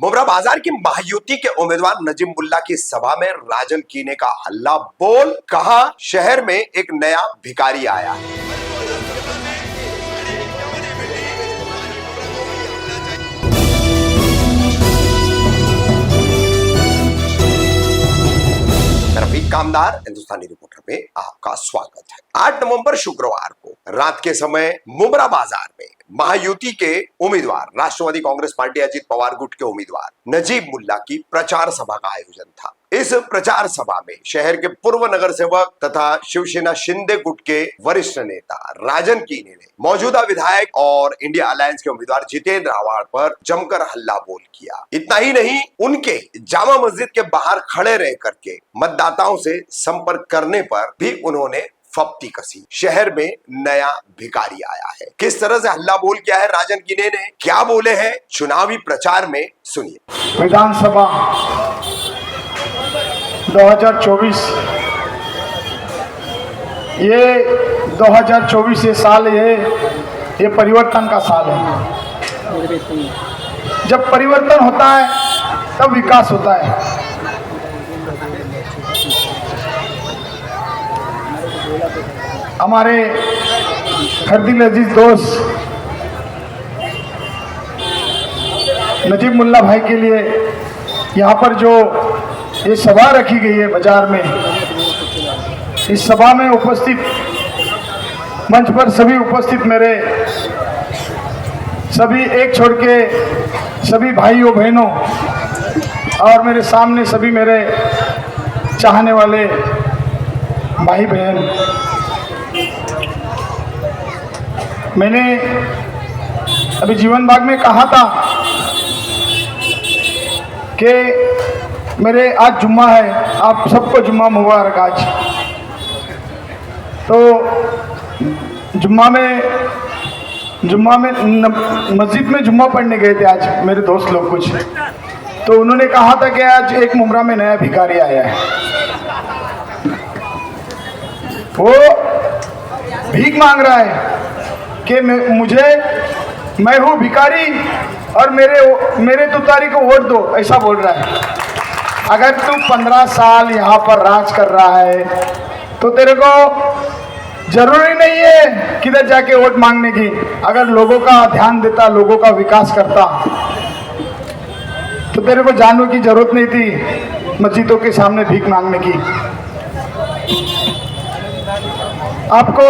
मुमरा बाजार की महायुति के उम्मीदवार नजीब मुल्ला की सभा में राजन कीने का हल्ला बोल, कहा शहर में एक नया भिखारी आया है। रफीक कामदार हिंदुस्तानी रिपोर्टर में आपका स्वागत है। 8 नवंबर शुक्रवार को रात के समय मुमरा बाजार में महायुति के उम्मीदवार राष्ट्रवादी कांग्रेस पार्टी अजीत पवार गुट के उम्मीदवार नजीब मुल्ला की प्रचार सभा का आयोजन था। इस प्रचार सभा में शहर के पूर्व नगर सेवक तथा शिवसेना शिंदे गुट के वरिष्ठ नेता राजन कीने ने मौजूदा विधायक और इंडिया अलायंस के उम्मीदवार जितेंद्र आव्हाड पर जमकर हल्ला बोल किया। इतना ही नहीं, उनके जामा मस्जिद के बाहर खड़े रह करके मतदाताओं से संपर्क करने पर भी उन्होंने फप्ती कसी। शहर में नया भिखारी आया है। किस तरह से हल्ला बोल किया है राजन कीने ने, क्या बोले हैं चुनावी प्रचार में, सुनिए। विधानसभा 2024 ये 2024 ये साल ये परिवर्तन का साल है। जब परिवर्तन होता है तब विकास होता है। हमारे हरदिल अजीज दोस्त नजीब मुल्ला भाई के लिए यहाँ पर जो ये सभा रखी गई है बाजार में, इस सभा में उपस्थित मंच पर सभी उपस्थित मेरे सभी एक छोड़ के सभी भाइयों बहनों और मेरे सामने सभी मेरे चाहने वाले भाई बहन, मैंने अभी जीवन बाग में कहा था कि मेरे आज जुम्मा है, आप सबको जुम्मा मुबारक। आज तो जुम्मा में मस्जिद में जुम्मा पढ़ने गए थे आज मेरे दोस्त लोग कुछ, तो उन्होंने कहा था कि आज एक मुमरा में नया भिखारी आया है। वो भीख मांग रहा है कि मैं हूँ भिखारी और मेरे तुतारी को वोट दो, ऐसा बोल रहा है। अगर तू 15 साल यहाँ पर राज कर रहा है तो तेरे को जरूरी नहीं है किधर जाके वोट मांगने की। अगर लोगों का ध्यान देता, लोगों का विकास करता, तो तेरे को जानने की जरूरत नहीं थी मस्जिदों के सामने भीख मांगने की। आपको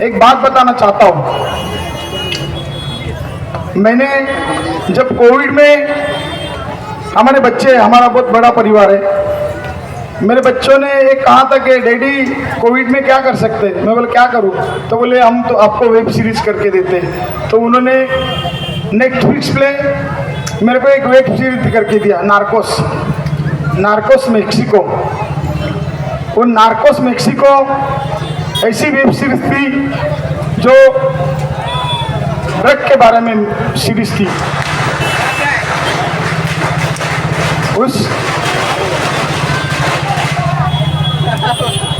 एक बात बताना चाहता हूँ। मैंने जब कोविड में हमारे बच्चे, हमारा बहुत बड़ा परिवार है, मेरे बच्चों ने एक कहा था कि डैडी कोविड में क्या कर सकते हैं। मैं बोला क्या करूँ, तो बोले हम तो आपको वेब सीरीज करके देते हैं। तो उन्होंने नेटफ्लिक्स पे मेरे को एक वेब सीरीज करके दिया, नार्कोस मेक्सिको। वो नार्कोस मेक्सिको ऐसी वेब सीरीज थी जो ड्रग के बारे में सीरीज थी। उस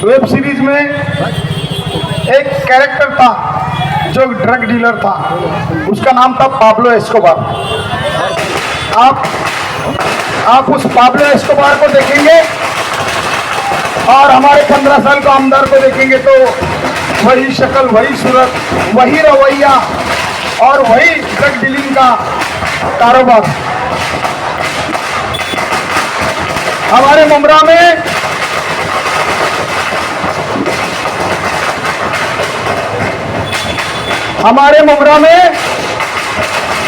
वेब सीरीज में एक कैरेक्टर था जो ड्रग डीलर था, उसका नाम था पाब्लो एस्कोबार। आप उस पाब्लो एस्कोबार को देखेंगे और हमारे 15 साल का आमदार को देखेंगे तो वही शक्ल, वही सूरत, वही रवैया और वही ड्रग डीलिंग का कारोबार। हमारे मुमरा में हमारे मुमरा में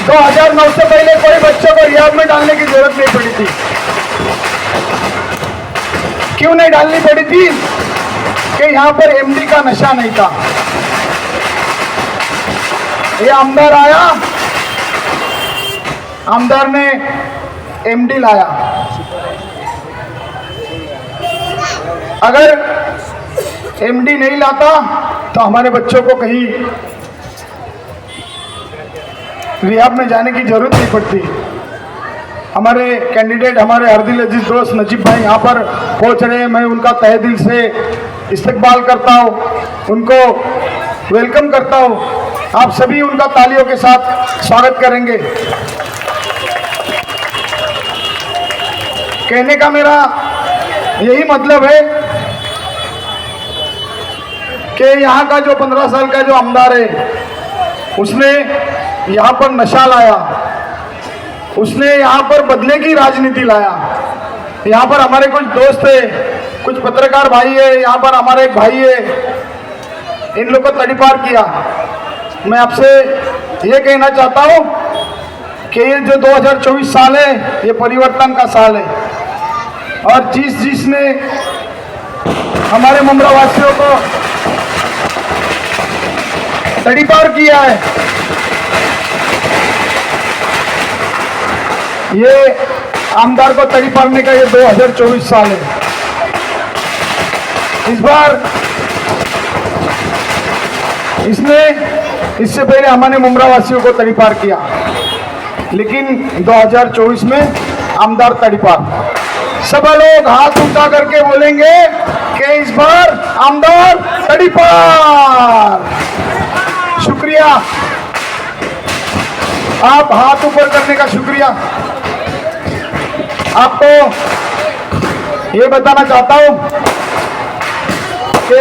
2009 से पहले कोई बच्चों को रिहाब में डालने की जरूरत नहीं पड़ी थी। क्यों नहीं डालनी पड़ी थी? कि यहाँ पर एमडी का नशा नहीं था। ये आमदार आया, आमदार ने एमडी लाया। अगर एमडी नहीं लाता तो हमारे बच्चों को कहीं रिहाब में जाने की जरूरत नहीं पड़ती। हमारे कैंडिडेट, हमारे हरदिल अजीज दोस्त नजीब भाई यहाँ पर पहुँच रहे हैं। मैं उनका तहे दिल से इस्तकबाल करता हूँ, उनको वेलकम करता हूँ। आप सभी उनका तालियों के साथ स्वागत करेंगे। कहने का मेरा यही मतलब है कि यहाँ का जो 15 साल का जो आमदार है उसने यहाँ पर नशा लाया, उसने यहाँ पर बदले की राजनीति लाया। यहाँ पर हमारे कुछ दोस्त है, कुछ पत्रकार भाई है, यहाँ पर हमारा एक भाई है, इन लोग को तड़ीपार किया। मैं आपसे ये कहना चाहता हूँ कि ये जो 2024 साल है ये परिवर्तन का साल है, और जिसने हमारे मुमरा वासियों को तड़ीपार किया है, ये आमदार को तड़ीपारने का ये 2024 साल है। इस बार इससे पहले हमारे मुमरा वासियों को तड़ीपार किया, लेकिन 2024 में आमदार तड़ीपार। सब लोग हाथ उठा करके बोलेंगे कि इस बार आमदार तड़ीपार। शुक्रिया, आप हाथ ऊपर करने का शुक्रिया। आपको ये बताना चाहता हूं कि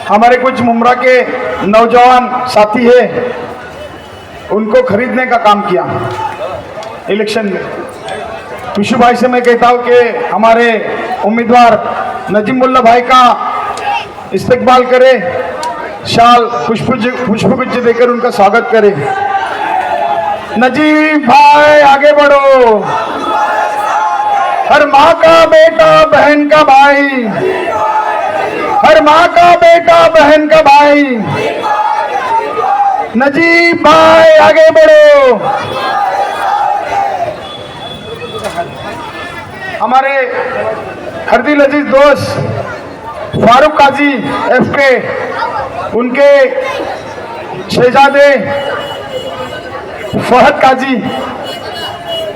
हमारे कुछ मुमरा के नौजवान साथी हैं, उनको खरीदने का काम किया इलेक्शन में। विशु भाई से मैं कहता हूं कि हमारे उम्मीदवार नजीमुल्ला भाई का इस्तकबाल करे, शाल पुष्पगुच्छ देकर उनका स्वागत करे। नजीब भाई आगे बढ़ो, हर माँ का बेटा बहन का भाई, हर माँ का बेटा बहन का भाई। नजीब भाई आगे बढ़ो। हमारे हरदिल अजीज दोस्त फारूक काजी FK, उनके शहजादे फहद काजी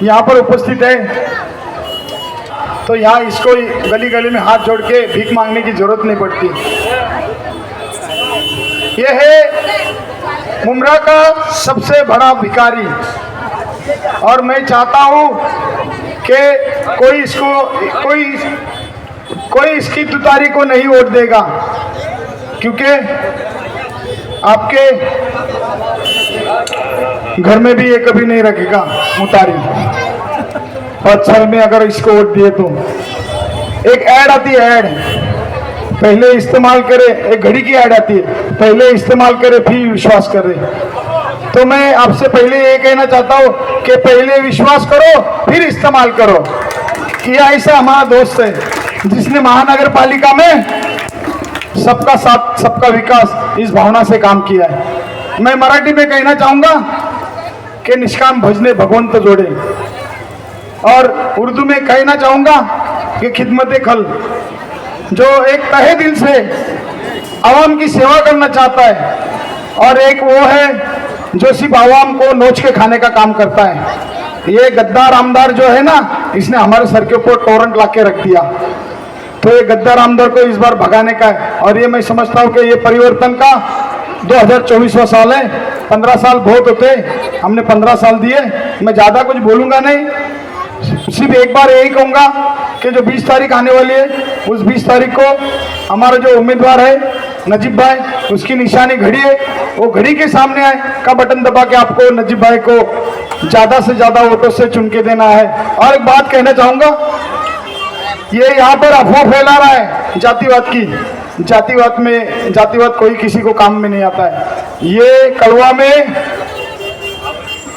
यहाँ पर उपस्थित है, तो यहाँ इसको गली गली में हाथ जोड़ के भीख मांगने की जरूरत नहीं पड़ती। ये है मुमरा का सबसे बड़ा भिखारी, और मैं चाहता हूँ कि कोई इसकी तुतारी को नहीं वोट देगा, क्योंकि आपके घर में भी ये कभी नहीं रखेगा मुतारी। 5 साल में अगर इसको वोट दिए तो एक ऐड आती है, ऐड पहले इस्तेमाल करे, एक घड़ी की ऐड आती है, पहले इस्तेमाल करे फिर विश्वास करे। तो मैं आपसे पहले ये कहना चाहता हूँ कि पहले विश्वास करो फिर इस्तेमाल करो। ये ऐसा हमारा दोस्त है जिसने महानगर पालिका में सबका साथ सबका विकास इस भावना से काम किया है। मैं मराठी में कहना चाहूंगा कि निष्काम भजने भगवंत जोड़े, और उर्दू में कहना चाहूंगा कि खिदमत खल, जो एक तहे दिल से आवाम की सेवा करना चाहता है, और एक वो है जो सिर्फ आवाम को नोच के खाने का काम करता है। ये गद्दार आमदार जो है ना, इसने हमारे सर के ऊपर टोरेंट ला के रख दिया, तो ये गद्दार आमदार को इस बार भगाने का है। और ये मैं समझता हूँ कि ये परिवर्तन का 2024वां साल है। 15 साल बहुत होते, हमने 15 साल दिए। मैं ज़्यादा कुछ बोलूँगा नहीं, सिर्फ एक बार यही कहूँगा कि जो 20 तारीख आने वाली है, उस 20 तारीख को हमारा जो उम्मीदवार है नजीब भाई, उसकी निशानी घड़ी है, वो घड़ी के सामने आए का बटन दबा के आपको नजीब भाई को ज़्यादा से ज़्यादा वोटों से चुन के देना है। और एक बात कहना चाहूँगा, ये यहाँ पर अफवाह फैला रहा है जातिवाद की। जातिवाद कोई किसी को काम में नहीं आता है। ये कलवा में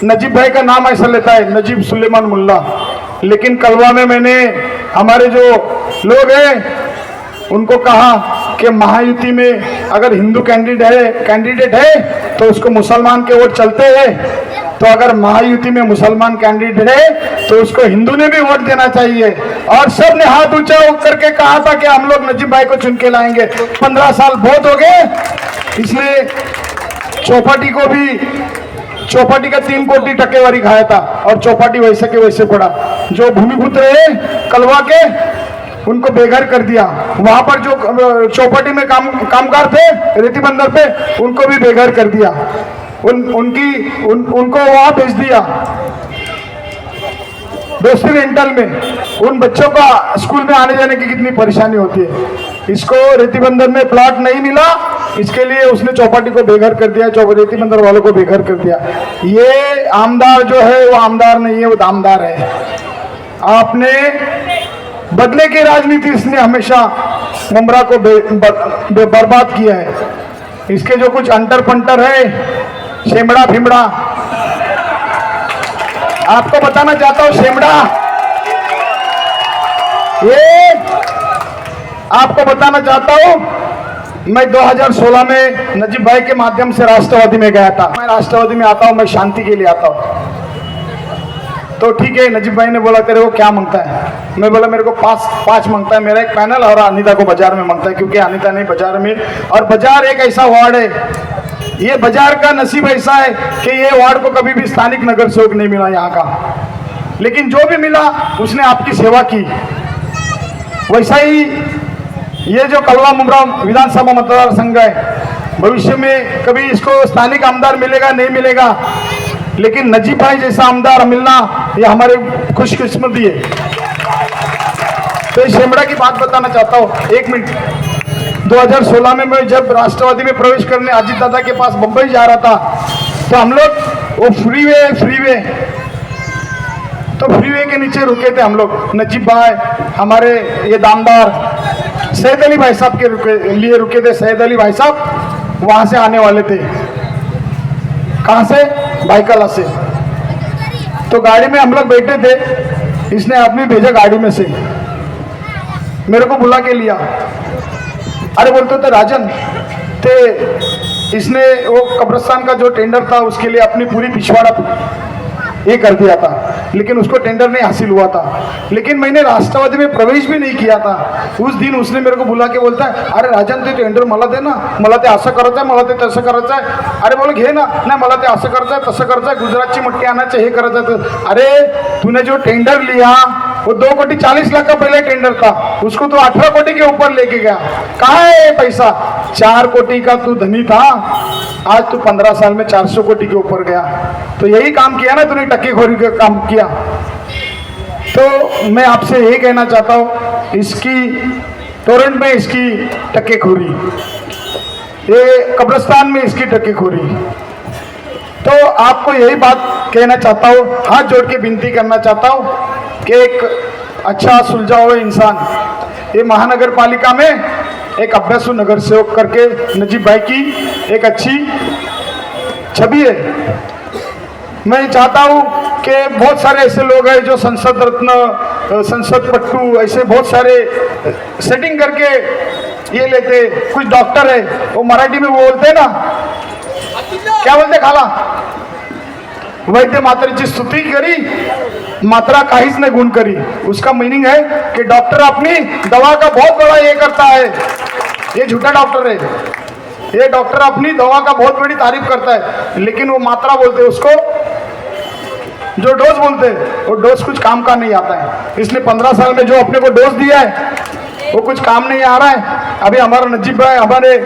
नजीब भाई का नाम ऐसा लेता है, नजीब सुलेमान मुल्ला, लेकिन कलवा में मैंने हमारे जो लोग हैं उनको कहा कि महायुति में अगर हिंदू कैंडिडेट है तो उसको मुसलमान के वोट चलते हैं, तो अगर महायुति में मुसलमान कैंडिडेट है तो उसको हिंदू ने भी वोट देना चाहिए। और सब ने हाथ ऊंचा करके कहा था कि हम लोग नजीब भाई को चुन के लाएंगे। 15 साल बहुत हो गए, इसलिए चौपाटी का 3 कोटी टकेवारी खाया था, और चौपाटी वैसे के वैसे पड़ा। जो भूमिपुत्र है कलवा के, उनको बेघर कर दिया। वहां पर जो चौपाटी में कामगार थे रेती बंदर पे, उनको भी बेघर कर दिया। उनको वहां भेज दिया। दूसरी रेंटल में उन बच्चों का स्कूल में आने जाने की कितनी परेशानी होती है। इसको रेती बंदर में प्लॉट नहीं मिला, इसके लिए उसने चौपाटी को बेघर कर दिया, रेती बंदर वालों को बेघर कर दिया। ये आमदार जो है वो आमदार नहीं है, वो दामदार है। आपने बदले की राजनीति इसने हमेशा मुमरा को बर्बाद किया है। इसके जो कुछ अंटर पंटर है, शेमड़ा फिमड़ा, आपको बताना चाहता हूं, शेमड़ा, ये आपको बताना चाहता हूं, मैं 2016 में नजीब भाई के माध्यम से राष्ट्रवादी में गया था। मैं राष्ट्रवादी में आता हूं, मैं शांति के लिए आता हूं। तो ठीक है, नजीब भाई ने बोला तेरे को क्या मांगता है? मैं बोला मेरे को पांच मांगता है। मेरा एक पैनल और अनिता को बाजार में मांगता है, क्योंकि अनिता नहीं बाजार में, और बाजार एक ऐसा वार्ड है, ये बाजार का नसीब ऐसा है कि ये वार्ड को कभी भी स्थानिक नगर सेवक नहीं मिला यहाँ का, लेकिन जो भी मिला उसने आपकी सेवा की। वैसा ही ये जो कलवा मुमरा विधानसभा मतदार संघ है, भविष्य में कभी इसको स्थानिक आमदार मिलेगा नहीं मिलेगा, लेकिन नजीब भाई जैसा आमदार मिलना ये हमारी खुशकिस्मती है। तो शेमड़ा की बात बताना चाहता हूँ, एक मिनट। 2016 में मैं जब राष्ट्रवादी में प्रवेश करने अजीत दादा के पास बंबई जा रहा था, तो हम लोग वो फ्रीवे तो फ्रीवे के नीचे रुके थे हम लोग। नजीब भाई, हमारे ये दामदार सैयद अली भाई साहब के लिए रुके थे। सैयद अली भाई साहब वहां से आने वाले थे। कहाँ से? बाइकला से। तो गाड़ी में हम लोग बैठे थे, इसने आदमी भेजा गाड़ी में से, मेरे को बुला के लिया। अरे बोलते थे राजन ते, इसने वो कब्रिस्तान का जो टेंडर था उसके लिए अपनी पूरी पिछवाड़ा ये कर दिया था, लेकिन उसको टेंडर नहीं हासिल हुआ था। लेकिन मैंने राष्ट्रवादी में प्रवेश भी नहीं किया था। उस दिन उसने मेरे को बुला के बोलता है, अरे राजन ते टेंडर मला दे ना, मला ते असं करायचं आहे, मला ते तसं करायचं आहे। अरे बोल घे ना, नाही मला ते असं करायचं आहे, तसं करायचं आहे, गुजरातची मट्टी आणायचं, हे करायचं आहे। अरे तूने जो टेंडर लिया वो 2,40,00,000 का पहले टेंडर था, उसको तो 18 कोटी के ऊपर लेके गया। कहाँ है पैसा? 4 कोटी का तू धनी था, आज तू 15 साल में 400 कोटी के ऊपर गया। तो यही काम किया ना तूने, टक्केखोरी का काम किया। तो मैं आपसे यही कहना चाहता हूँ, इसकी टोरेंट में इसकी टक्केखोरी, ये कब्रिस्तान में इसकी टक्केखोरी। तो आपको यही बात कहना चाहता हूँ, हाथ जोड़ के विनती करना चाहता हूँ कि एक अच्छा सुलझा हुआ इंसान, ये महानगर पालिका में एक अभ्यासु नगर सेवक करके नजीब भाई की एक अच्छी छवि है। मैं चाहता हूँ कि बहुत सारे ऐसे लोग हैं जो संसद रत्न, संसद पट्टू, ऐसे बहुत सारे सेटिंग करके ये लेते। कुछ डॉक्टर है, वो मराठी में बोलते ना, क्या बोलते खाला, वैद्य मात्रेची स्तुती करी, मात्रा काहीच नहीं गुण करी। उसका मीनिंग है कि डॉक्टर अपनी दवा का बहुत बड़ा ये करता है, ये झूठा डॉक्टर है। ये डॉक्टर अपनी दवा का बहुत बड़ी तारीफ करता है, लेकिन वो मात्रा बोलते हैं उसको, जो डोज बोलते हैं वो डोज कुछ काम का नहीं आता है। इसने 15 साल में जो अपने को डोज दिया है वो कुछ काम नहीं आ रहा है। अभी हमारा नजीब भाई हमारे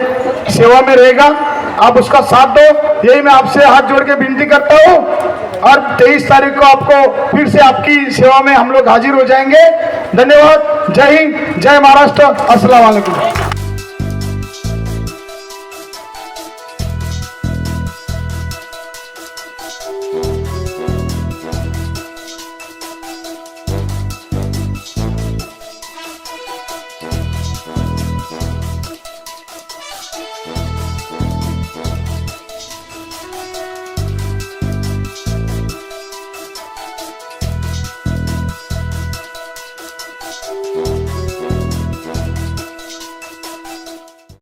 सेवा में रहेगा, आप उसका साथ दो, यही मैं आपसे हाथ जोड़ के विनती करता हूँ। और 23 तारीख को आपको फिर से आपकी सेवा में हम लोग हाजिर हो जाएंगे। धन्यवाद। जय हिंद, जय महाराष्ट्र, अस्सलाम वालेकुम।